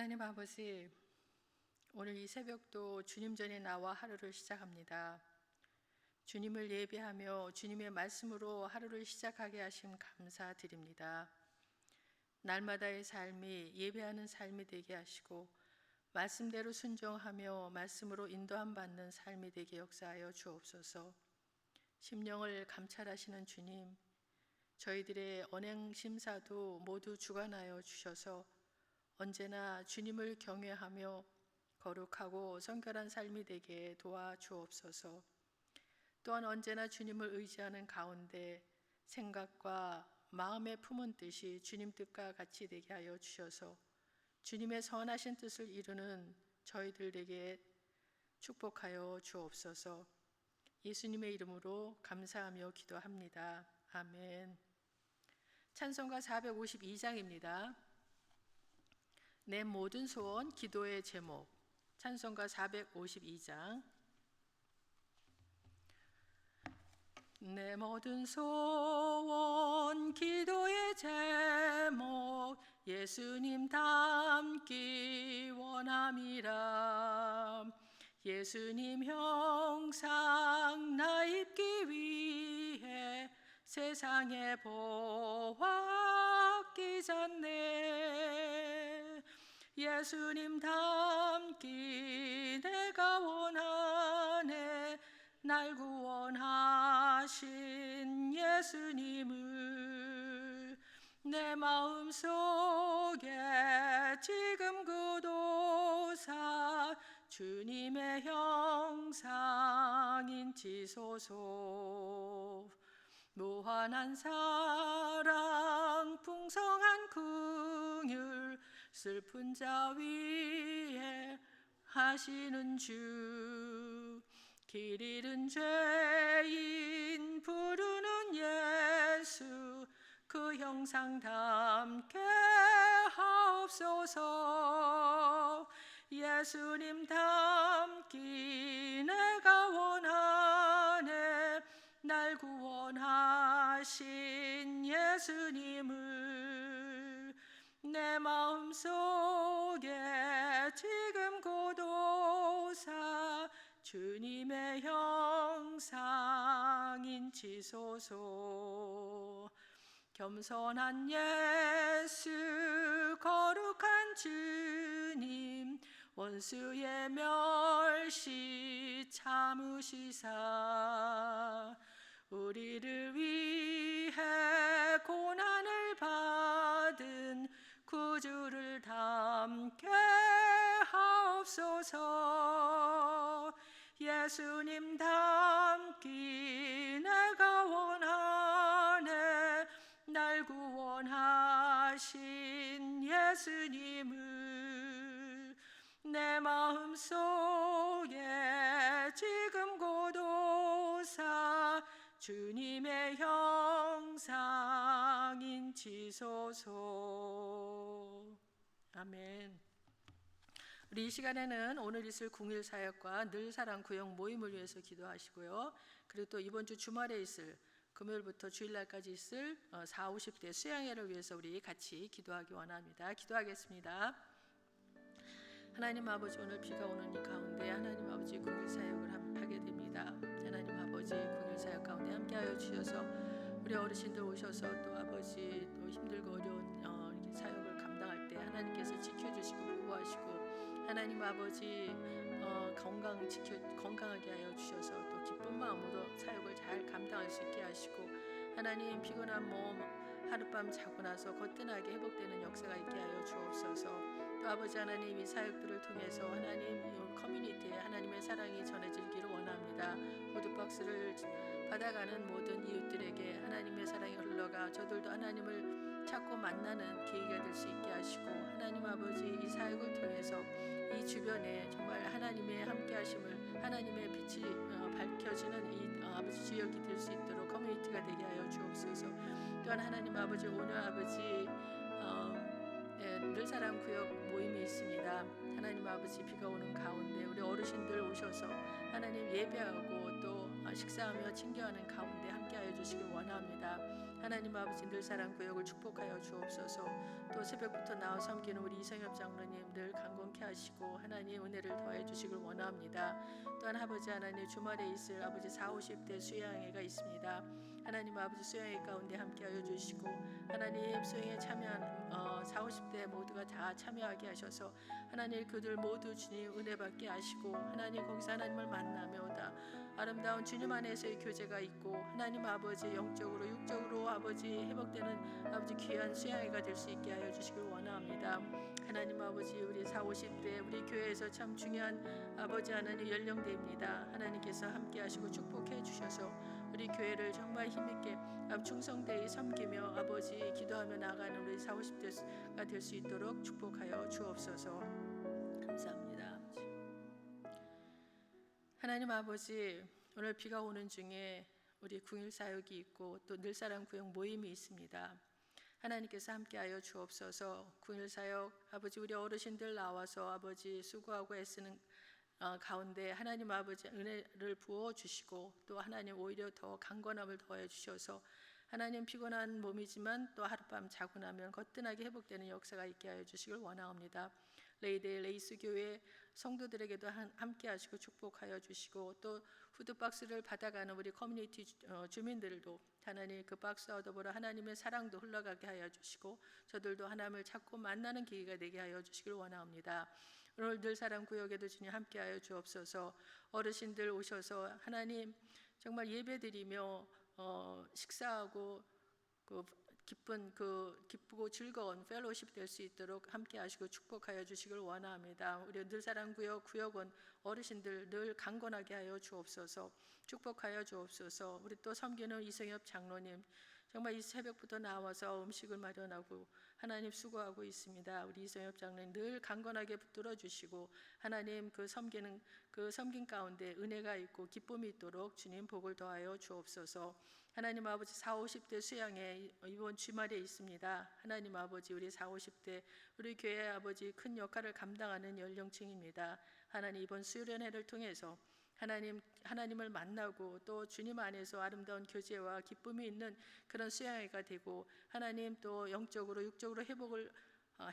하나님 아버지, 오늘 이 새벽도 주님 전에 나와 하루를 시작합니다. 주님을 예배하며 주님의 말씀으로 하루를 시작하게 하심 감사드립니다. 날마다의 삶이 예배하는 삶이 되게 하시고 말씀대로 순종하며 말씀으로 인도함 받는 삶이 되게 역사하여 주옵소서. 심령을 감찰하시는 주님, 저희들의 언행 심사도 모두 주관하여 주셔서 언제나 주님을 경외하며 거룩하고 성결한 삶이 되게 도와주옵소서. 또한 언제나 주님을 의지하는 가운데 생각과 마음에 품은 뜻이 주님 뜻과 같이 되게 하여 주셔서 주님의 선하신 뜻을 이루는 저희들에게 축복하여 주옵소서. 예수님의 이름으로 감사하며 기도합니다. 아멘. 찬송가 452장입니다. 내 모든 소원 기도의 제목. 찬송가 452장. 내 모든 소원 기도의 제목, 예수님 닮기 원함이라. 예수님 형상 나 입기 위해 세상에 보았기 전에 예수님 닮기 내가 원하네. 날 구원하신 예수님을 내 마음속에 지금 구도사 주님의 형상인 지소서. 무한한 사랑 풍성한 긍휼 슬픈 자 위에 하시는 주, 길 잃은 죄인 부르는 예수 그 형상 닮게 하옵소서. 예수님 닮기 내가 원하네. 날 구원하신 예수님을 내 마음속에 지금 고도사 주님의 형상인 지소서. 겸손한 예수 거룩한 주님 원수의 멸시 참으시사 우리를 위해 고난을 받은 구주를 닮게 하옵소서. 예수님 닮기 내가 원하네. 날 구원하신 예수님을 내 마음속에 지금 고도사 주님의 형상인 지소서. 아멘. 우리 이 시간에는 오늘 있을 궁일 사역과 늘 사랑 구역 모임을 위해서 기도하시고요. 그리고 또 이번 주 주말에 있을 금요일부터 주일날까지 있을 4, 50대 수양회를 위해서 우리 같이 기도하기 원합니다. 기도하겠습니다. 하나님 아버지, 오늘 비가 오는 이 가운데 하나님 아버지 궁일 사역을 하게 됩니다. 하나님 아버지 궁일 사역 가운데 함께하여 주셔서 우리 어르신들 오셔서 또 아버지 또 힘들고 어려운 이렇게 사역을 감당할 때 하나님께서 지켜주시고 보호하시고 하나님 아버지 건강하게 하여 주셔서 또 기쁜 마음으로 사역을 잘 감당할 수 있게 하시고 하나님 피곤한 몸 하룻밤 자고 나서 거뜬하게 회복되는 역사가 있게 하여 주옵소서. 또 아버지 하나님 이 사역들을 통해서 하나님 이 커뮤니티에 하나님의 사랑이 전해지기를 원합니다. 푸드박스를 받아가는 모든 이웃들에게 하나님의 사랑이 흘러가 저들도 하나님을 찾고 만나는 계기가 될 수 있게 하시고 하나님 아버지 이 사역을 통해서 이 주변에 정말 하나님의 함께하심을 하나님의 빛이 밝혀지는 이 아버지 지역이 될 수 있도록 커뮤니티가 되게 하여 주옵소서. 또한 하나님 아버지 오늘 아버지 늘 사랑 구역 모임이 있습니다. 하나님 아버지 비가 오는 가운데 우리 어르신들 오셔서 하나님 예배하고 또 식사하며 친교하는 가운데 함께하여 주시길 원합니다. 하나님 아버지 늘사랑 구역을 축복하여 주옵소서. 또 새벽부터 나와 섬기는 우리 이성엽 장로님 늘 강건케 하시고 하나님 은혜를 더해 주시길 원합니다. 또한 아버지 하나님 주말에 있을 아버지 40, 50대 수양회가 있습니다. 하나님 아버지 수양회 가운데 함께하여 주시고 하나님 수양에 참여한 40, 50대 모두가 다 참여하게 하셔서 하나님 그들 모두 주님 은혜 받게 하시고 하나님 거기서 하나님을 만나며다 아름다운 주님 안에서의 교제가 있고 하나님 아버지 영적으로 육적으로 아버지 회복되는 아버지 귀한 수양회가 될 수 있게 하여 주시길 원합니다. 하나님 아버지 우리 40, 50대 우리 교회에서 참 중요한 아버지 하나님 연령대입니다. 하나님께서 함께 하시고 축복해 주셔서 우리 교회를 정말 힘있게 충성되이 섬기며 아버지 기도하며 나아가는 우리 40, 50대가 될 수 있도록 축복하여 주옵소서. 감사합니다. 하나님 아버지 오늘 비가 오는 중에 우리 궁일 사역이 있고 또 늘사랑 구역 모임이 있습니다. 하나님께서 함께하여 주옵소서. 궁일 사역 아버지 우리 어르신들 나와서 아버지 수고하고 애쓰는 가운데 하나님 아버지 은혜를 부어 주시고 또 하나님 오히려 더 강건함을 더해 주셔서 하나님 피곤한 몸이지만 또 하룻밤 자고 나면 거뜬하게 회복되는 역사가 있게 하여 주시길 원하옵니다. 레이데이 레이스 교회 성도들에게도 함께 하시고 축복하여 주시고 또 푸드박스를 받아가는 우리 커뮤니티 주민들도 하나님 그 박스와 더불어 하나님의 사랑도 흘러가게 하여 주시고 저들도 하나님을 찾고 만나는 기회가 되게 하여 주시길 원하옵니다. 오늘 늘사랑 구역에도 주님 함께하여 주옵소서. 어르신들 오셔서 하나님 정말 예배드리며 식사하고 기쁘고 즐거운 펠로십 될 수 있도록 함께하시고 축복하여 주시길 원합니다. 우리 늘사랑 구역은 어르신들 늘 강건하게 하여 주옵소서. 축복하여 주옵소서. 우리 또 섬기는 이성엽 장로님 정말 이 새벽부터 나와서 음식을 마련하고 하나님 수고하고 있습니다. 우리 이성엽 장로님 늘 강건하게 붙들어 주시고 하나님 그 섬긴 가운데 은혜가 있고 기쁨이 있도록 주님 복을 더하여 주옵소서. 하나님 아버지 40, 50대 수양회 이번 주말에 있습니다. 하나님 아버지 우리 40, 50대 우리 교회 아버지 큰 역할을 감당하는 연령층입니다. 하나님 이번 수련회를 통해서 하나님을 만나고 또 주님 안에서 아름다운 교제와 기쁨이 있는 그런 수양회가 되고 하나님 또 영적으로 육적으로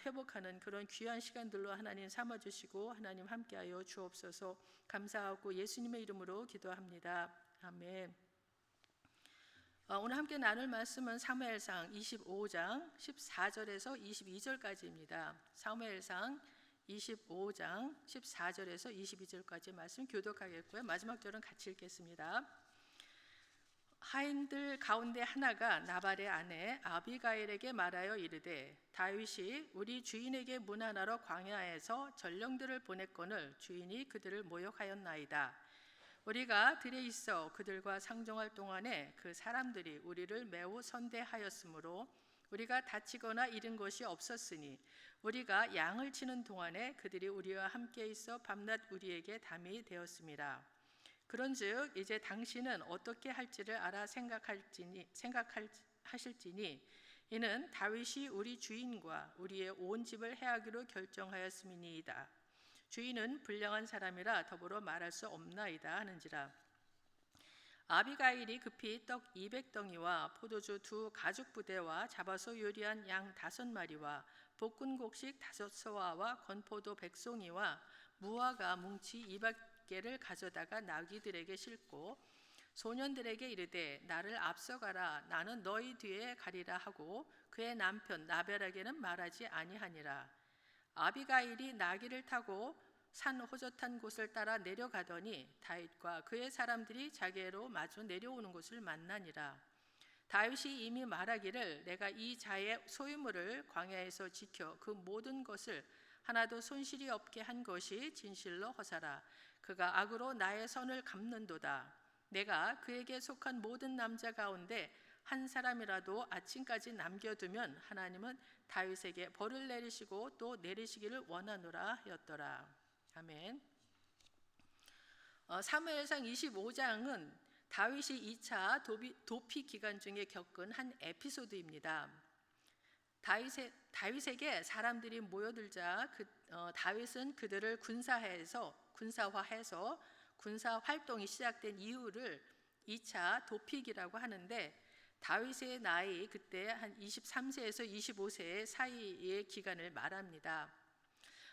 회복하는 그런 귀한 시간들로 하나님 삼아주시고 하나님 함께하여 주옵소서. 감사하고 예수님의 이름으로 기도합니다. 아멘. 오늘 함께 나눌 말씀은 사무엘상 25장 14절에서 22절까지입니다. 사무엘상 25장 14절에서 22절까지 말씀 교독하겠고요. 마지막 절은 같이 읽겠습니다. 하인들 가운데 하나가 나발의 아내 아비가일에게 말하여 이르되 다윗이 우리 주인에게 문안하러 광야에서 전령들을 보냈거늘 주인이 그들을 모욕하였나이다. 우리가 들에 있어 그들과 상종할 동안에 그 사람들이 우리를 매우 선대하였으므로 우리가 다치거나 잃은 것이 없었으니 우리가 양을 치는 동안에 그들이 우리와 함께 있어 밤낮 우리에게 담이 되었습니다. 그런즉 이제 당신은 어떻게 할지를 알아 생각하실지니 이는 다윗이 우리 주인과 우리의 온 집을 해하기로 결정하였음이니이다. 주인은 불량한 사람이라 더불어 말할 수 없나이다 하는지라. 아비가일이 급히 떡 200덩이와 포도주 2 가죽 부대와 잡아서 요리한 양 5마리와 볶은 곡식 5서와와 건포도 100송이와 무화과 뭉치 200개를 가져다가 나귀들에게 싣고 소년들에게 이르되 나를 앞서가라 나는 너희 뒤에 가리라 하고 그의 남편 나벨에게는 말하지 아니하니라. 아비가일이 나귀를 타고 산 호젓한 곳을 따라 내려가더니 다윗과 그의 사람들이 자기로 마주 내려오는 곳을 만나니라. 다윗이 이미 말하기를 내가 이 자의 소유물을 광야에서 지켜 그 모든 것을 하나도 손실이 없게 한 것이 진실로 허사라. 그가 악으로 나의 선을 갚는도다. 내가 그에게 속한 모든 남자 가운데 한 사람이라도 아침까지 남겨두면 하나님은 다윗에게 벌을 내리시고 또 내리시기를 원하노라 하였더라. 아멘. 사무엘상 25장은 다윗이 2차 도피 기간 중에 겪은 한 에피소드입니다. 다윗에게 사람들이 모여들자 다윗은 그들을 군사 활동이 시작된 이유를 2차 도픽이라고 하는데 다윗의 나이 그때 한 23세에서 25세 사이의 기간을 말합니다.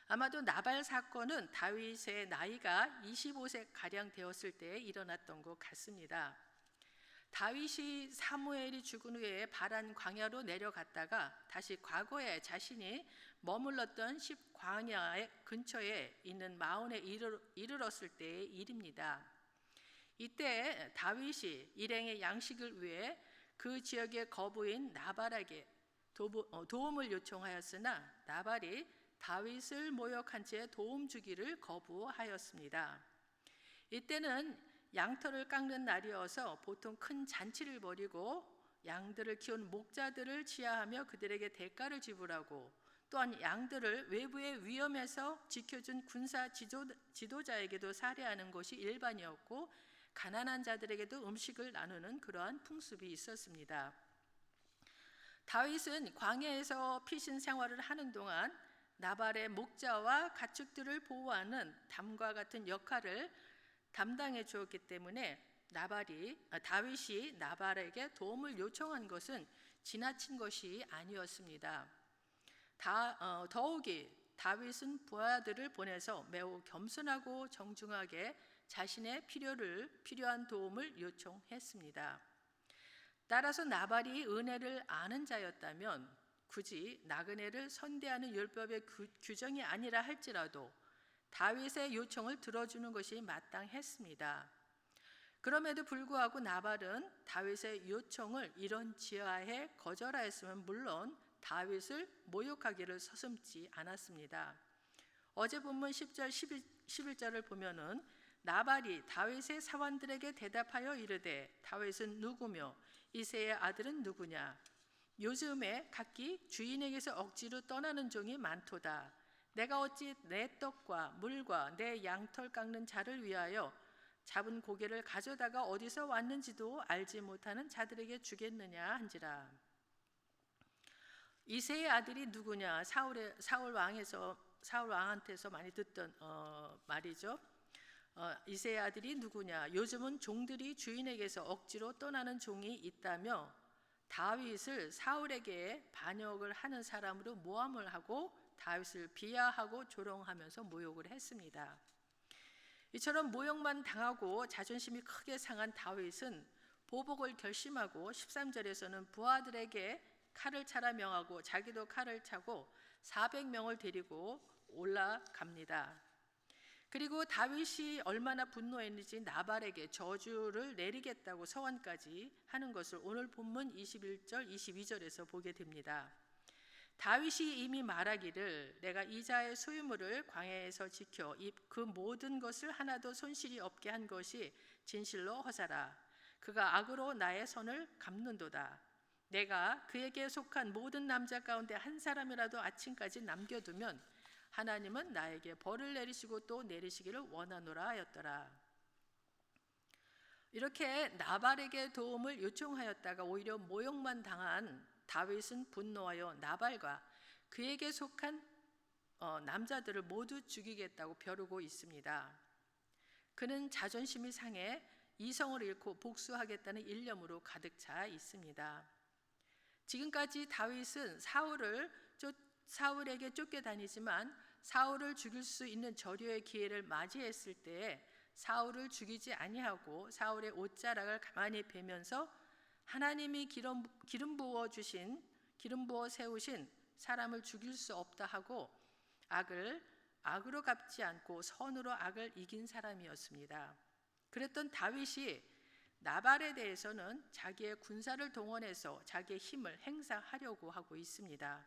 아마도 나발 사건은 다윗의 나이가 25세 가량 되었을 때 일어났던 것 같습니다. 다윗이 사무엘이 죽은 후에 바란 광야로 내려갔다가 다시 과거에 자신이 머물렀던 광야 근처에 있는 마온에 이르렀을 때의 일입니다. 이때 다윗이 일행의 양식을 위해 그 지역의 거부인 나발에게 도움을 요청하였으나 나발이 다윗을 모욕한 채 도움 주기를 거부하였습니다. 이때는 양털을 깎는 날이어서 보통 큰 잔치를 벌이고 양들을 키운 목자들을 치하하며 그들에게 대가를 지불하고 또한 양들을 외부의 위험에서 지켜준 군사 지도자에게도 살해하는 것이 일반이었고 가난한 자들에게도 음식을 나누는 그러한 풍습이 있었습니다. 다윗은 광야에서 피신 생활을 하는 동안 나발의 목자와 가축들을 보호하는 담과 같은 역할을 담당해 주었기 때문에 다윗이 나발에게 도움을 요청한 것은 지나친 것이 아니었습니다. 더욱이 다윗은 부하들을 보내서 매우 겸손하고 정중하게 자신의 필요한 도움을 요청했습니다. 따라서 나발이 은혜를 아는 자였다면 굳이 나그네를 선대하는 율법의 규정이 아니라 할지라도 다윗의 요청을 들어주는 것이 마땅했습니다. 그럼에도 불구하고 나발은 다윗의 요청을 이런 지하에 거절하였으면 물론 다윗을 모욕하기를 서슴지 않았습니다. 어제 본문 10절 11절을 보면은 나발이 다윗의 사환들에게 대답하여 이르되 다윗은 누구며 이새의 아들은 누구냐? 요즘에 각기 주인에게서 억지로 떠나는 종이 많도다. 내가 어찌 내 떡과 물과 내 양털 깎는 자를 위하여 잡은 고개를 가져다가 어디서 왔는지도 알지 못하는 자들에게 주겠느냐 한지라. 이새의 아들이 누구냐? 사울 왕한테서 많이 듣던 말이죠. 이새의 아들이 누구냐? 요즘은 종들이 주인에게서 억지로 떠나는 종이 있다며 다윗을 사울에게 반역을 하는 사람으로 모함을 하고 다윗을 비하하고 조롱하면서 모욕을 했습니다. 이처럼 모욕만 당하고 자존심이 크게 상한 다윗은 보복을 결심하고 13절에서는 부하들에게 칼을 차라 명하고 자기도 칼을 차고 400명을 데리고 올라갑니다. 그리고 다윗이 얼마나 분노했는지 나발에게 저주를 내리겠다고 서원까지 하는 것을 오늘 본문 21절 22절에서 보게 됩니다. 다윗이 이미 말하기를 내가 이자의 소유물을 광야에서 지켜 그 모든 것을 하나도 손실이 없게 한 것이 진실로 허사라. 그가 악으로 나의 선을 갚는도다. 내가 그에게 속한 모든 남자 가운데 한 사람이라도 아침까지 남겨두면 하나님은 나에게 벌을 내리시고 또 내리시기를 원하노라 하였더라. 이렇게 나발에게 도움을 요청하였다가 오히려 모욕만 당한 다윗은 분노하여 나발과 그에게 속한 남자들을 모두 죽이겠다고 벼르고 있습니다. 그는 자존심이 상해 이성을 잃고 복수하겠다는 일념으로 가득 차 있습니다. 지금까지 다윗은 사울에게 쫓겨다니지만 사울을 죽일 수 있는 저류의 기회를 맞이했을 때에 사울을 죽이지 아니하고 사울의 옷자락을 가만히 베면서 하나님이 기름 부어 세우신 사람을 죽일 수 없다 하고 악으로 갚지 않고 선으로 악을 이긴 사람이었습니다. 그랬던 다윗이 나발에 대해서는 자기의 군사를 동원해서 자기의 힘을 행사하려고 하고 있습니다.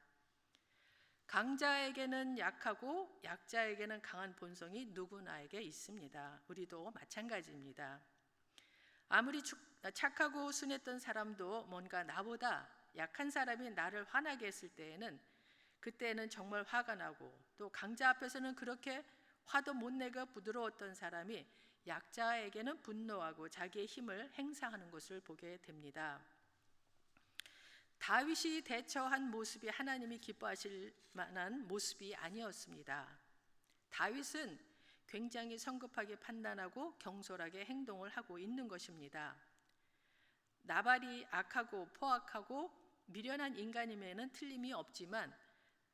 강자에게는 약하고 약자에게는 강한 본성이 누구나에게 있습니다. 우리도 마찬가지입니다. 아무리 착하고 순했던 사람도 뭔가 나보다 약한 사람이 나를 화나게 했을 때에는 그때는 정말 화가 나고 또 강자 앞에서는 그렇게 화도 못 내고 부드러웠던 사람이 약자에게는 분노하고 자기의 힘을 행사하는 것을 보게 됩니다. 다윗이 대처한 모습이 하나님이 기뻐하실 만한 모습이 아니었습니다. 다윗은 굉장히 성급하게 판단하고 경솔하게 행동을 하고 있는 것입니다. 나발이 악하고 포악하고 미련한 인간임에는 틀림이 없지만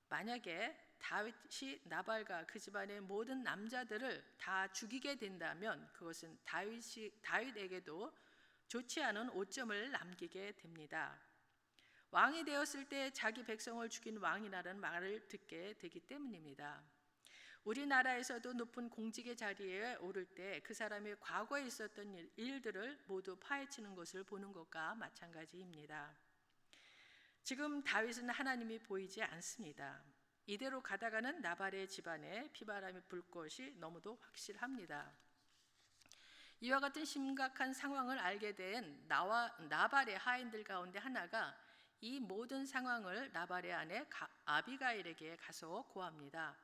만약에 다윗이 나발과 그 집안의 모든 남자들을 다 죽이게 된다면 그것은 다윗에게도 좋지 않은 오점을 남기게 됩니다. 왕이 되었을 때 자기 백성을 죽인 왕이라는 말을 듣게 되기 때문입니다. 우리나라에서도 높은 공직의 자리에 오를 때 그 사람이 과거에 있었던 일들을 모두 파헤치는 것을 보는 것과 마찬가지입니다. 지금 다윗은 하나님이 보이지 않습니다. 이대로 가다가는 나발의 집안에 피바람이 불 것이 너무도 확실합니다. 이와 같은 심각한 상황을 알게 된 나발의 하인들 가운데 하나가 이 모든 상황을 나발의 아내 아비가일에게 가서 고합니다.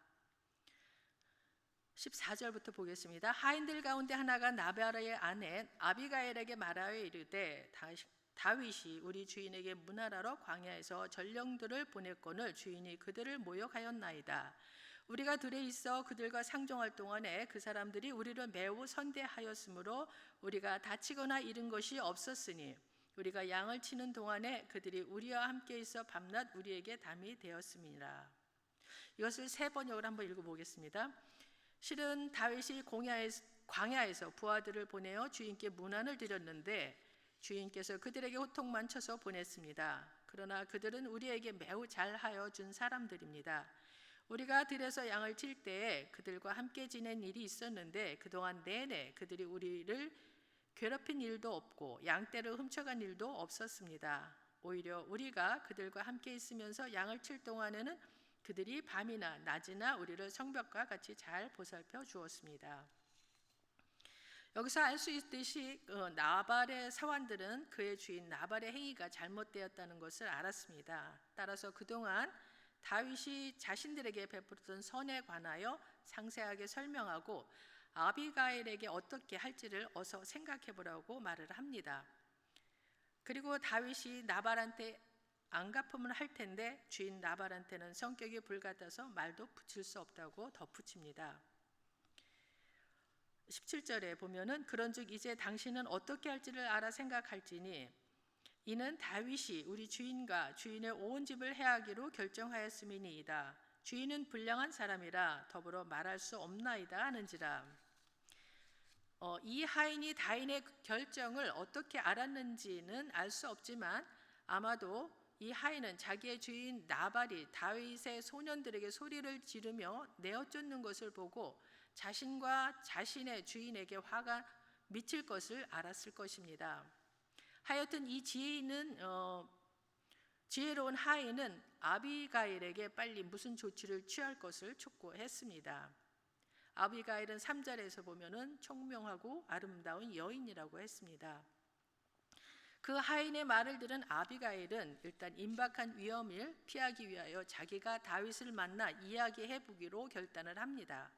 14절부터 보겠습니다. 하인들 가운데 하나가 나발의 아내 아비가일에게 말하여 이르되 다윗이 우리 주인에게 문하라로 광야에서 전령들을 보냈거늘 주인이 그들을 모욕하였나이다. 우리가 들에 있어 그들과 상종할 동안에 그 사람들이 우리를 매우 선대하였으므로 우리가 다치거나 잃은 것이 없었으니 우리가 양을 치는 동안에 그들이 우리와 함께 있어 밤낮 우리에게 담이 되었음이라. 이것을 세 번역을 한번 읽어보겠습니다. 실은 다윗이 광야에서 부하들을 보내어 주인께 문안을 드렸는데 주인께서 그들에게 호통만 쳐서 보냈습니다. 그러나 그들은 우리에게 매우 잘하여 준 사람들입니다. 우리가 들에서 양을 칠 때에 그들과 함께 지낸 일이 있었는데 그동안 내내 그들이 우리를 괴롭힌 일도 없고 양떼를 훔쳐간 일도 없었습니다. 오히려 우리가 그들과 함께 있으면서 양을 칠 동안에는 그들이 밤이나 낮이나 우리를 성벽과 같이 잘 보살펴 주었습니다. 여기서 알 수 있듯이 나발의 사환들은 그의 주인 나발의 행위가 잘못되었다는 것을 알았습니다. 따라서 그동안 다윗이 자신들에게 베풀었던 선에 관하여 상세하게 설명하고 아비가일에게 어떻게 할지를 어서 생각해 보라고 말을 합니다. 그리고 다윗이 나발한테 안갚음을 할 텐데 주인 나발한테는 성격이 불같아서 말도 붙일 수 없다고 덧붙입니다. 17절에 보면은 그런즉 이제 당신은 어떻게 할지를 알아 생각할지니 이는 다윗이 우리 주인과 주인의 온 집을 해하기로 결정하였음이니이다. 주인은 불량한 사람이라 더불어 말할 수 없나이다 하는지라. 이 하인이 다윗의 결정을 어떻게 알았는지는 알 수 없지만 아마도 이 하인은 자기의 주인 나발이 다윗의 소년들에게 소리를 지르며 내어쫓는 것을 보고 자신과 자신의 주인에게 화가 미칠 것을 알았을 것입니다. 하여튼 이 지혜로운 하인은 아비가일에게 빨리 무슨 조치를 취할 것을 촉구했습니다. 아비가일은 3절에서 보면은 총명하고 아름다운 여인이라고 했습니다. 그 하인의 말을 들은 아비가일은 일단 임박한 위험을 피하기 위하여 자기가 다윗을 만나 이야기해 보기로 결단을 합니다.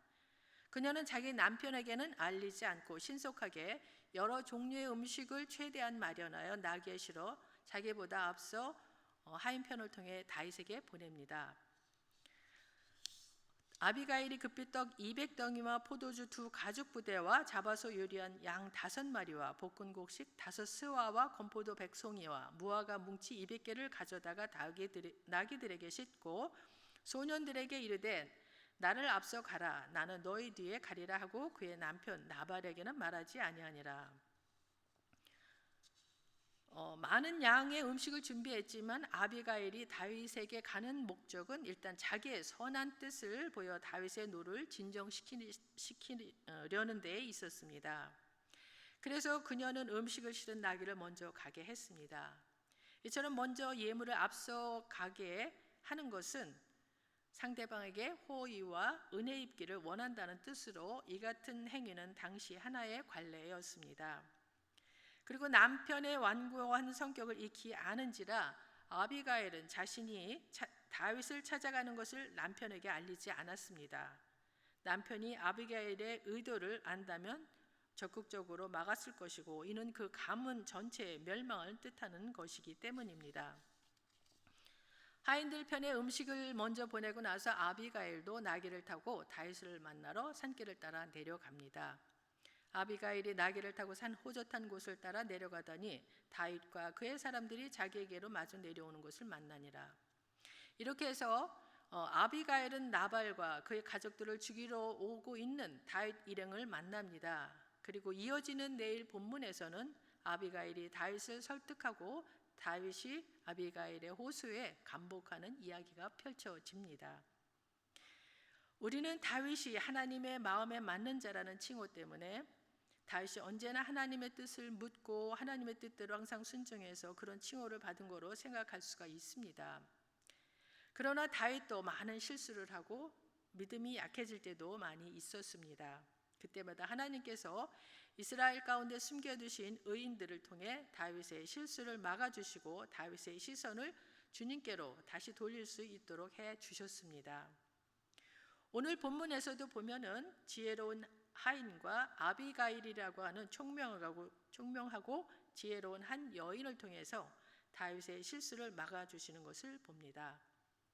그녀는 자기 남편에게는 알리지 않고 신속하게 여러 종류의 음식을 최대한 마련하여 나겟으로 자기보다 앞서 하인 편을 통해 다윗에게 보냅니다. 아비가일이 급히 떡 200덩이와 포도주 2가죽부대와 잡아서 요리한 양 5마리와 볶은 곡식 5스와와 건포도 100송이와 무화과 뭉치 200개를 가져다가 나귀들에게 싣고 소년들에게 이르되 나를 앞서 가라 나는 너희 뒤에 가리라 하고 그의 남편 나발에게는 말하지 아니하니라. 많은 양의 음식을 준비했지만 아비가일이 다윗에게 가는 목적은 일단 자기의 선한 뜻을 보여 다윗의 노를 진정시키려는 데 있었습니다. 그래서 그녀는 음식을 실은 나귀를 먼저 가게 했습니다. 이처럼 먼저 예물을 앞서 가게 하는 것은 상대방에게 호의와 은혜 입기를 원한다는 뜻으로 이 같은 행위는 당시 하나의 관례였습니다. 그리고 남편의 완고한 성격을 익히 아는지라 아비가일은 자신이 다윗을 찾아가는 것을 남편에게 알리지 않았습니다. 남편이 아비가일의 의도를 안다면 적극적으로 막았을 것이고 이는 그 가문 전체의 멸망을 뜻하는 것이기 때문입니다. 하인들 편에 음식을 먼저 보내고 나서 아비가일도 나귀를 타고 다윗을 만나러 산길을 따라 내려갑니다. 아비가일이 나귀를 타고 산 호젓한 곳을 따라 내려가더니 다윗과 그의 사람들이 자기에게로 마주 내려오는 것을 만나니라. 이렇게 해서 아비가일은 나발과 그의 가족들을 죽이러 오고 있는 다윗 일행을 만납니다. 그리고 이어지는 내일 본문에서는 아비가일이 다윗을 설득하고 다윗이 아비가일의 호소에 감복하는 이야기가 펼쳐집니다. 우리는 다윗이 하나님의 마음에 맞는 자라는 칭호 때문에 다윗이 언제나 하나님의 뜻을 묻고 하나님의 뜻대로 항상 순종해서 그런 칭호를 받은 거로 생각할 수가 있습니다. 그러나 다윗도 많은 실수를 하고 믿음이 약해질 때도 많이 있었습니다. 그때마다 하나님께서 이스라엘 가운데 숨겨두신 의인들을 통해 다윗의 실수를 막아주시고 다윗의 시선을 주님께로 다시 돌릴 수 있도록 해주셨습니다. 오늘 본문에서도 보면은 지혜로운 하인과 아비가일이라고 하는 총명하고 지혜로운 한 여인을 통해서 다윗의 실수를 막아주시는 것을 봅니다.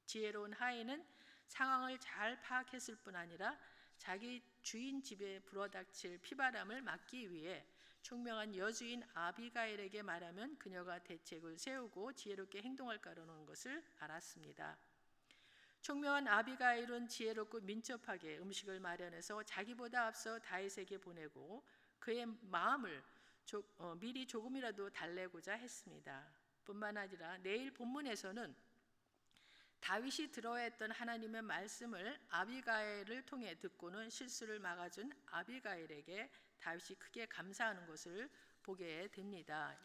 지혜로운 하인은 상황을 잘 파악했을 뿐 아니라 자기 주인 집에 불어닥칠 피바람을 막기 위해 총명한 여주인 아비가일에게 말하면 그녀가 대책을 세우고 지혜롭게 행동할 거라는 것을 알았습니다. 총명한 아비가일은 지혜롭고 민첩하게 음식을 마련해서 자기보다 앞서 다윗에게 보내고 그의 마음을 미리 조금이라도 달래고자 했습니다. 뿐만 아니라 내일 본문에서는 다윗이 들어야 했던 하나님의 말씀을 아비가일을 통해 듣고는 실수를 막아준 아비가일에게 다윗이 크게 감사하는 것을 보게 됩니다.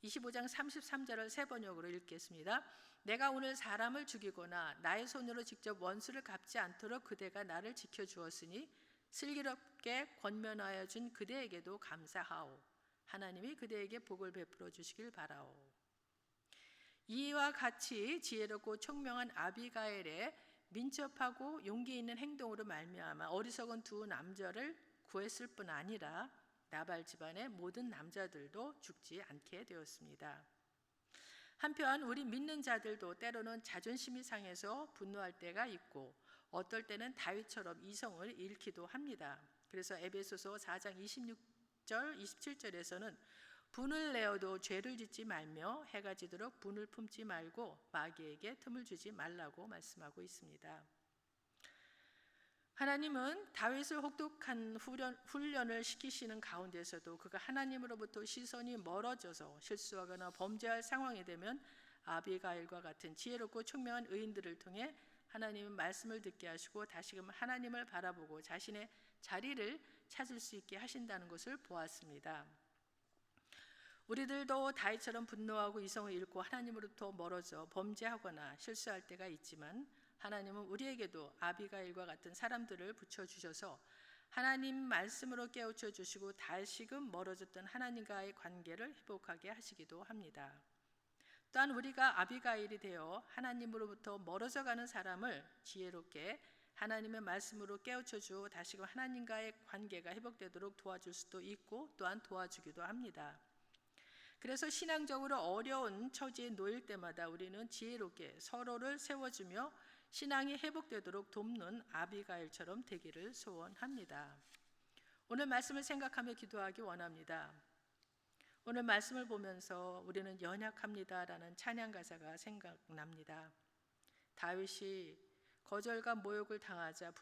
25장 33절을 세 번역으로 읽겠습니다. 내가 오늘 사람을 죽이거나 나의 손으로 직접 원수를 갚지 않도록 그대가 나를 지켜주었으니 슬기롭게 권면하여 준 그대에게도 감사하오. 하나님이 그대에게 복을 베풀어 주시길 바라오. 이와 같이 지혜롭고 총명한 아비가일의 민첩하고 용기 있는 행동으로 말미암아 어리석은 두 남자를 구했을 뿐 아니라 나발 집안의 모든 남자들도 죽지 않게 되었습니다. 한편 우리 믿는 자들도 때로는 자존심이 상해서 분노할 때가 있고 어떨 때는 다윗처럼 이성을 잃기도 합니다. 그래서 에베소서 4장 26절 27절에서는 분을 내어도 죄를 짓지 말며 해가 지도록 분을 품지 말고 마귀에게 틈을 주지 말라고 말씀하고 있습니다. 하나님은 다윗을 혹독한 훈련을 시키시는 가운데서도 그가 하나님으로부터 시선이 멀어져서 실수하거나 범죄할 상황이 되면 아비가일과 같은 지혜롭고 총명한 의인들을 통해 하나님의 말씀을 듣게 하시고 다시금 하나님을 바라보고 자신의 자리를 찾을 수 있게 하신다는 것을 보았습니다. 우리들도 다윗처럼 분노하고 이성을 잃고 하나님으로부터 멀어져 범죄하거나 실수할 때가 있지만 하나님은 우리에게도 아비가일과 같은 사람들을 붙여주셔서 하나님 말씀으로 깨우쳐 주시고 다시금 멀어졌던 하나님과의 관계를 회복하게 하시기도 합니다. 또한 우리가 아비가일이 되어 하나님으로부터 멀어져가는 사람을 지혜롭게 하나님의 말씀으로 깨우쳐 주어 다시금 하나님과의 관계가 회복되도록 도와줄 수도 있고 또한 도와주기도 합니다. 그래서 신앙적으로 어려운 처지에 놓일 때마다 우리는 지혜롭게 서로를 세워주며 신앙이 회복되도록 돕는 아비가일처럼 되기를 소원합니다. 오늘 말씀을 생각하며 기도하기 원합니다. 오늘 말씀을 보면서 우리는 연약합니다라는 찬양 가사가 생각납니다. 다윗이 거절과 모욕을 당하자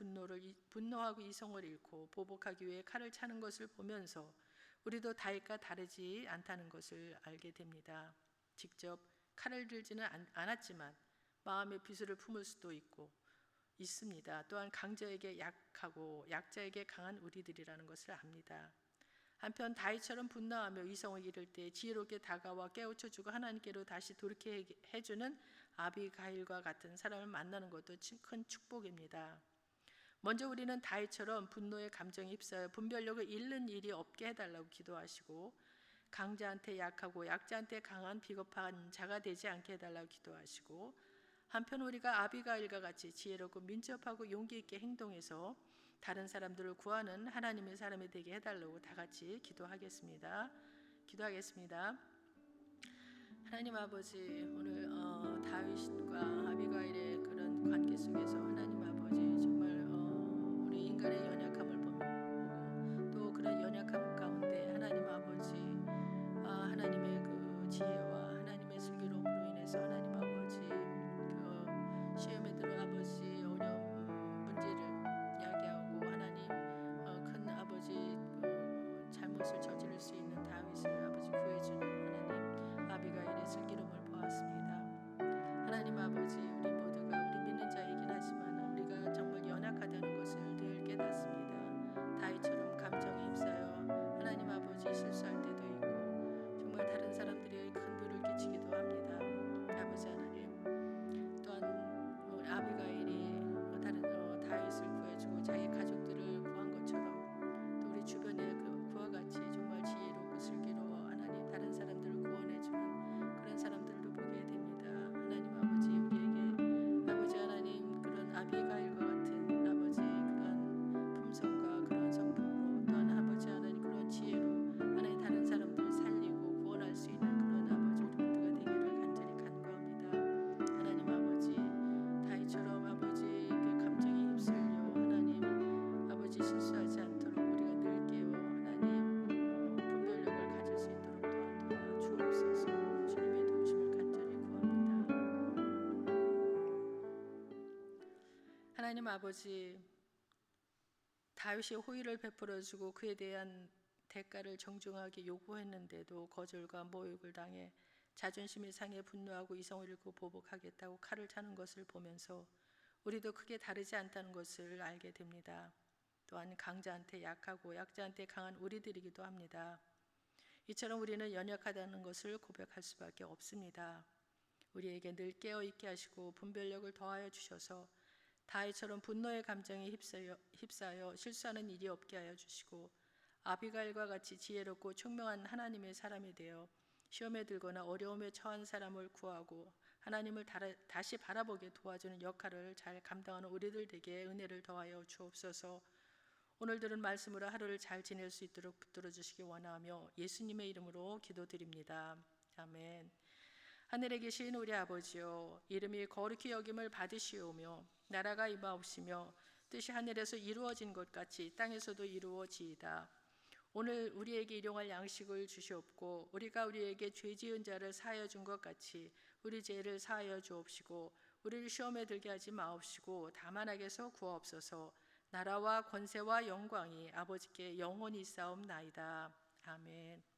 분노하고 이성을 잃고 보복하기 위해 칼을 차는 것을 보면서 우리도 다윗과 다르지 않다는 것을 알게 됩니다. 직접 칼을 들지는 않았지만 마음의 비수를 품을 수도 있습니다. 또한 강자에게 약하고 약자에게 강한 우리들이라는 것을 압니다. 한편 다윗처럼 분노하며 이성을 잃을 때 지혜롭게 다가와 깨우쳐주고 하나님께로 다시 돌이게 해주는 아비가일과 같은 사람을 만나는 것도 큰 축복입니다. 먼저 우리는 다윗처럼 분노의 감정에 휩싸여 분별력을 잃는 일이 없게 해달라고 기도하시고 강자한테 약하고 약자한테 강한 비겁한 자가 되지 않게 해달라고 기도하시고 한편 우리가 아비가일과 같이 지혜롭고 민첩하고 용기 있게 행동해서 다른 사람들을 구하는 하나님의 사람이 되게 해달라고 다 같이 기도하겠습니다. 하나님 아버지, 오늘 다윗과 아비가일의 그런 관계 속에서 하나님 아버지 정말 우리 인간의 연약함을 보고 또 그런 연약함 것을 저지를 수 있는 다윗을 아버지 구해주는 하나님 아비가일의 슬기로움을 보았습니다. 하나님 아버지 우리 모두가 우리 믿는 자이긴 하지만 우리가 정말 연약하다는 것을 늘 깨닫습니다. 다윗처럼 감정에 휩싸여 하나님 아버지 실수할 때도 있고 정말 다른 사람들에게 큰 불을 끼치기도 합니다. 아버지 하나님 또한 아비가일이 다른 다윗을 구해주고 자기 가족들을 구한 것처럼 또 우리 주변에 그와 같이 정말 지혜롭고 슬기로워 하나님 다른 사람들을 구원해주는 그런 사람들도 보게 됩니다. 하나님 아버지 우리에게 아버지 하나님 그런 아비가일과 같은 아버지 그런 품성과 그런 성품으로 또한 아버지 하나님 그런 지혜로 하나님 다른 사람들을 살리고 구원할 수 있는 그런 아버지 우리 모두가 되기를 간절히 간구합니다. 하나님 아버지 다윗처럼 아버지 그 감정에 휩쓸려 하나님 아버지 실수하지 않도록 우리가 늘 깨워 하나님 분별력을 가질 수 있도록 또한 도와주옵소서. 주님의 도우심을 간절히 구합니다. 하나님 아버지 다윗이 호의를 베풀어주고 그에 대한 대가를 정중하게 요구했는데도 거절과 모욕을 당해 자존심이 상해 분노하고 이성을 잃고 보복하겠다고 칼을 차는 것을 보면서 우리도 크게 다르지 않다는 것을 알게 됩니다. 또한 강자한테 약하고 약자한테 강한 우리들이기도 합니다. 이처럼 우리는 연약하다는 것을 고백할 수밖에 없습니다. 우리에게 늘 깨어있게 하시고 분별력을 더하여 주셔서 다윗처럼 분노의 감정에 휩싸여 실수하는 일이 없게 하여 주시고 아비가일과 같이 지혜롭고 총명한 하나님의 사람이 되어 시험에 들거나 어려움에 처한 사람을 구하고 하나님을 다시 바라보게 도와주는 역할을 잘 감당하는 우리들 되게 은혜를 더하여 주옵소서. 오늘 들은 말씀으로 하루를 잘 지낼 수 있도록 붙들어 주시기 원하며 예수님의 이름으로 기도드립니다. 아멘. 하늘에 계신 우리 아버지여, 이름이 거룩히 여김을 받으시오며 나라가 임하옵시며 뜻이 하늘에서 이루어진 것 같이 땅에서도 이루어지이다. 오늘 우리에게 일용할 양식을 주시옵고 우리가 우리에게 죄 지은 자를 사하여 준 것 같이 우리 죄를 사하여 주옵시고 우리를 시험에 들게 하지 마옵시고 다만 악에서 구하옵소서. 나라와 권세와 영광이 아버지께 영원히 있사옵나이다. 아멘.